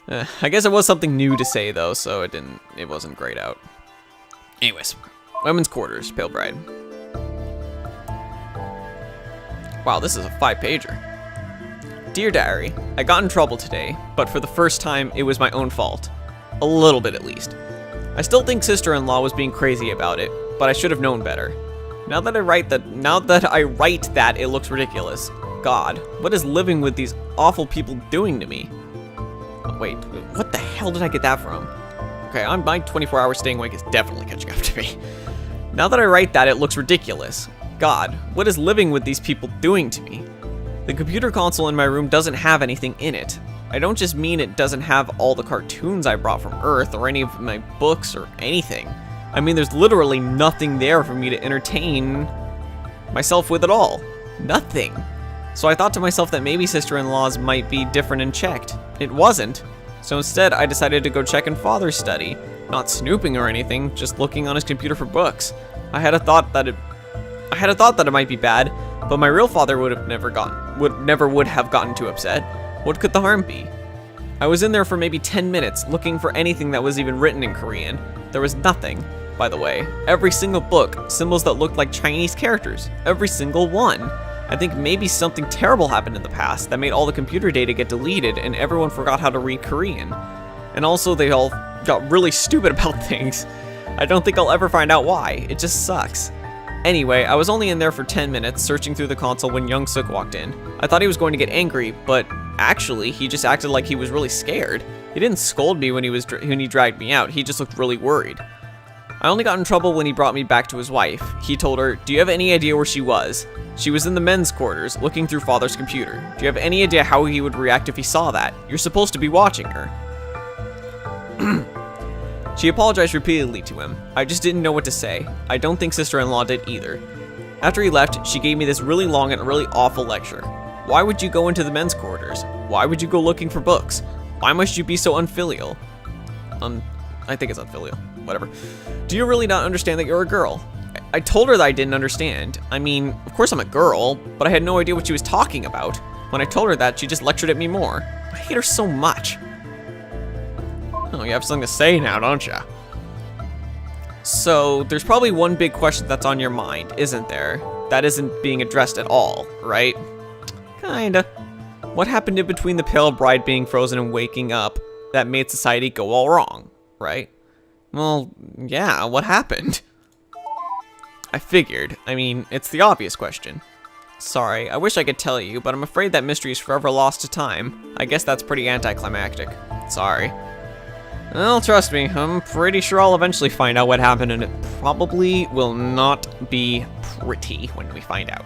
I guess it was something new to say though, so it wasn't grayed out. Anyways, women's quarters, Pale Bride. Wow, this is a 5-pager. Dear Diary, I got in trouble today, but for the first time, it was my own fault. A little bit at least. I still think sister-in-law was being crazy about it, but I should have known better. Now that I write that, it looks ridiculous. God, what is living with these awful people doing to me? Oh, wait, what the hell did I get that from? Okay, my 24-hour staying awake is definitely catching up to me. Now that I write that, it looks ridiculous. God, what is living with these people doing to me? The computer console in my room doesn't have anything in it. I don't just mean it doesn't have all the cartoons I brought from Earth or any of my books or anything. I mean, there's literally nothing there for me to entertain myself with at all. Nothing. So I thought to myself that maybe sister-in-laws might be different and checked. It wasn't. So instead, I decided to go check in Father's study. Not snooping or anything, just looking on his computer for books. I had a thought that it might be bad, but my real father would have gotten too upset. What could the harm be? I was in there for maybe 10 minutes, looking for anything that was even written in Korean. There was nothing, by the way. Every single book, symbols that looked like Chinese characters. Every single one. I think maybe something terrible happened in the past that made all the computer data get deleted and everyone forgot how to read Korean. And also they all got really stupid about things. I don't think I'll ever find out why. It just sucks. Anyway, I was only in there for 10 minutes searching through the console when Young Suk walked in. I thought he was going to get angry, but actually, he just acted like he was really scared. He didn't scold me when he dragged me out, he just looked really worried. I only got in trouble when he brought me back to his wife. He told her, "Do you have any idea where she was?" She was in the men's quarters, looking through Father's computer. Do you have any idea how he would react if he saw that? You're supposed to be watching her. She apologized repeatedly to him. I just didn't know what to say. I don't think sister-in-law did either. After he left, she gave me this really long and really awful lecture. Why would you go into the men's quarters? Why would you go looking for books? Why must you be so unfilial? I think it's unfilial. Whatever. Do you really not understand that you're a girl? I told her that I didn't understand. I mean, of course I'm a girl, but I had no idea what she was talking about. When I told her that, she just lectured at me more. I hate her so much. Oh, you have something to say now, don't you? So, there's probably one big question that's on your mind, isn't there? That isn't being addressed at all, right? Kinda. What happened in between the Pale Bride being frozen and waking up that made society go all wrong, right? Well, yeah, what happened? I figured. I mean, it's the obvious question. Sorry, I wish I could tell you, but I'm afraid that mystery is forever lost to time. I guess that's pretty anticlimactic. Sorry. Well, trust me, I'm pretty sure I'll eventually find out what happened, and it probably will not be pretty when we find out.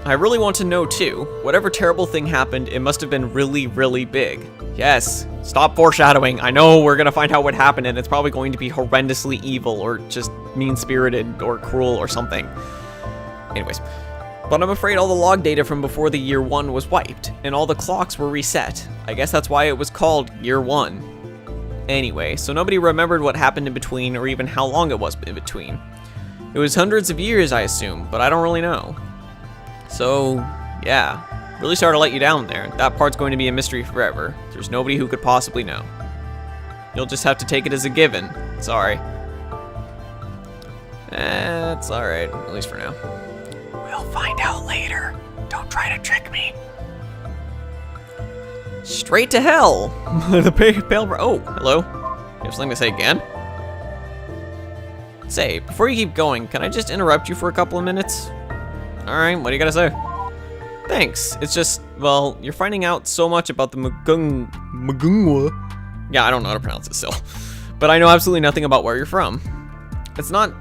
I really want to know, too. Whatever terrible thing happened, it must have been really, really big. Yes, stop foreshadowing. I know we're gonna find out what happened, and it's probably going to be horrendously evil, or just mean-spirited, or cruel, or something. Anyways. But I'm afraid all the log data from before the year 1 was wiped, and all the clocks were reset. I guess that's why it was called Year 1. Anyway, so nobody remembered what happened in between, or even how long it was in between. It was hundreds of years, I assume, but I don't really know. So, yeah, really sorry to let you down there. That part's going to be a mystery forever. There's nobody who could possibly know. You'll just have to take it as a given. Sorry. It's alright, at least for now. We'll find out later. Don't try to trick me. Straight to hell. The pale. Oh, hello. You have something to say again? Say, before you keep going, can I just interrupt you for a couple of minutes? Alright, what do you gotta say? Thanks. It's just, well, you're finding out so much about the Magungwa. Yeah, I don't know how to pronounce it still. But I know absolutely nothing about where you're from. It's not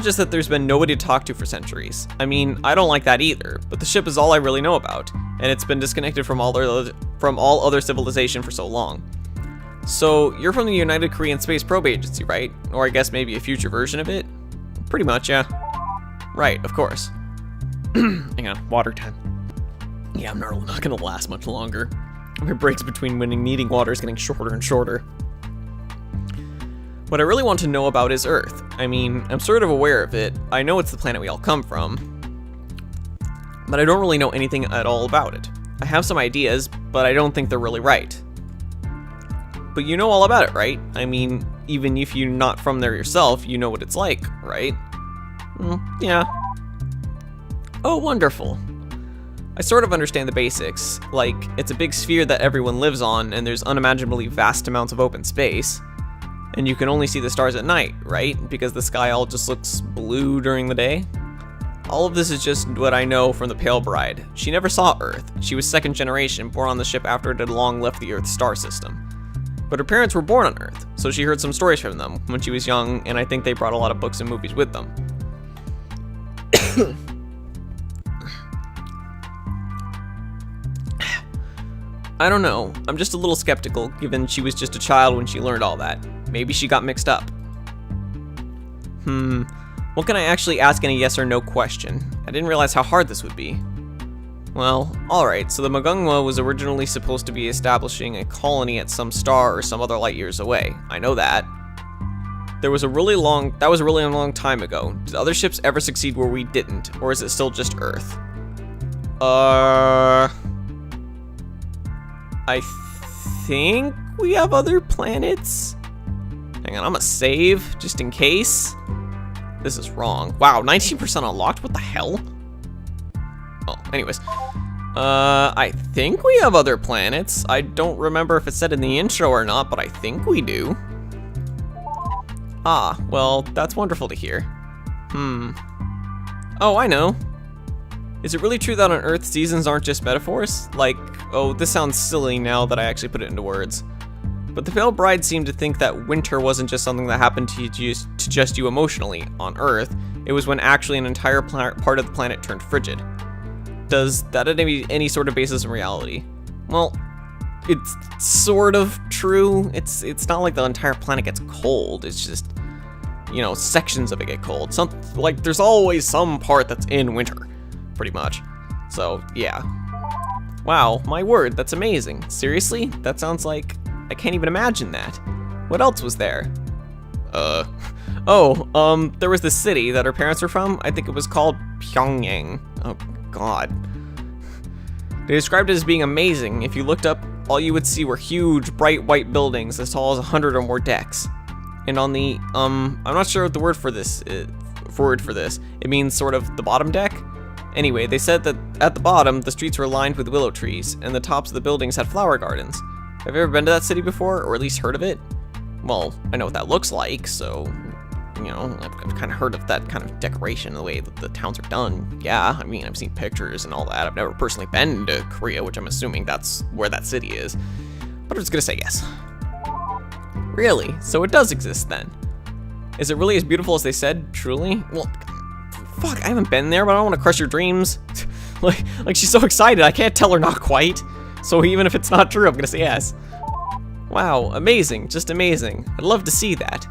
just that there's been nobody to talk to for centuries. I mean, I don't like that either, but the ship is all I really know about, and it's been disconnected from all other civilization for so long. So, you're from the United Korean Space Probe Agency, right? Or I guess maybe a future version of it? Pretty much, yeah. Right, of course. Hang on, water time. Yeah, I'm not gonna last much longer. My breaks between needing water is getting shorter and shorter. What I really want to know about is Earth. I mean, I'm sort of aware of it. I know it's the planet we all come from, but I don't really know anything at all about it. I have some ideas, but I don't think they're really right. But you know all about it, right? I mean, even if you're not from there yourself, you know what it's like, right? Yeah. Oh, wonderful. I sort of understand the basics. Like, it's a big sphere that everyone lives on, and there's unimaginably vast amounts of open space. And you can only see the stars at night, right? Because the sky all just looks blue during the day. All of this is just what I know from the Pale Bride. She never saw Earth. She was second generation, born on the ship after it had long left the Earth star system. But her parents were born on Earth, so she heard some stories from them when she was young, and I think they brought a lot of books and movies with them. I don't know. I'm just a little skeptical, given she was just a child when she learned all that. Maybe she got mixed up. What can I actually ask in a yes or no question? I didn't realize how hard this would be. Well, alright, so the Magungwa was originally supposed to be establishing a colony at some star or some other light years away. I know that. That was a really long time ago. Did other ships ever succeed where we didn't? Or is it still just Earth? I think we have other planets. Hang on, I'm gonna save just in case. This is wrong. Wow, 19% unlocked? What the hell? Oh, anyways. I think we have other planets. I don't remember if it said in the intro or not, but I think we do. Ah, well, that's wonderful to hear. Oh, I know. Is it really true that on Earth seasons aren't just metaphors? Like, oh, this sounds silly now that I actually put it into words. But the Pale Bride seemed to think that winter wasn't just something that happened to just you emotionally on Earth. It was when actually an entire part of the planet turned frigid. Does that have any sort of basis in reality? Well, it's sort of true. It's not like the entire planet gets cold. It's just, you know, sections of it get cold. Like there's always some part that's in winter, pretty much. So yeah. Wow, my word, that's amazing. Seriously? That sounds like I can't even imagine that. What else was there? There was this city that her parents were from. I think it was called Pyongyang. Oh, God. They described it as being amazing. If you looked up, all you would see were huge, bright white buildings as tall as 100 or more decks. And on the, I'm not sure what the word for this it means sort of the bottom deck. Anyway, they said that at the bottom, the streets were lined with willow trees, and the tops of the buildings had flower gardens. Have you ever been to that city before, or at least heard of it? Well, I know what that looks like, so, you know, I've kind of heard of that kind of decoration, the way that the towns are done. Yeah, I mean, I've seen pictures and all that. I've never personally been to Korea, which I'm assuming that's where that city is. But I'm just gonna say yes. Really? So it does exist then? Is it really as beautiful as they said, truly? Well, fuck, I haven't been there, but I don't want to crush your dreams. like she's so excited, I can't tell her not quite. So even if it's not true, I'm gonna say yes. Wow, amazing, just amazing. I'd love to see that.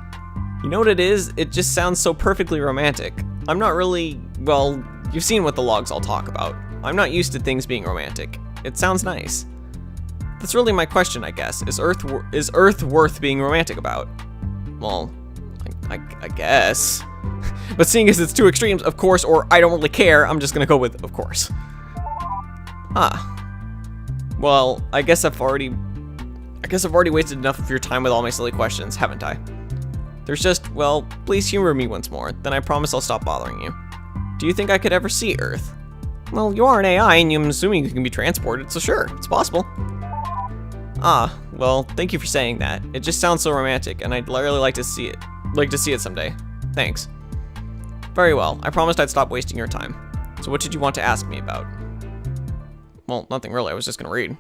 You know what it is? It just sounds so perfectly romantic. I'm not really, well, you've seen what the logs all talk about. I'm not used to things being romantic. It sounds nice. That's really my question, I guess. Is Earth worth being romantic about? Well, I guess. But seeing as it's two extremes, of course, or I don't really care, I'm just gonna go with of course. Ah. Well, I guess I've already wasted enough of your time with all my silly questions, haven't I? There's just, well, please humor me once more, then I promise I'll stop bothering you. Do you think I could ever see Earth? Well, you are an AI, and I'm assuming you can be transported, so sure, it's possible. Ah, well, thank you for saying that. It just sounds so romantic, and I'd really like to see it someday. Thanks. Very well, I promised I'd stop wasting your time. So what did you want to ask me about? Well, nothing really, I was just gonna read.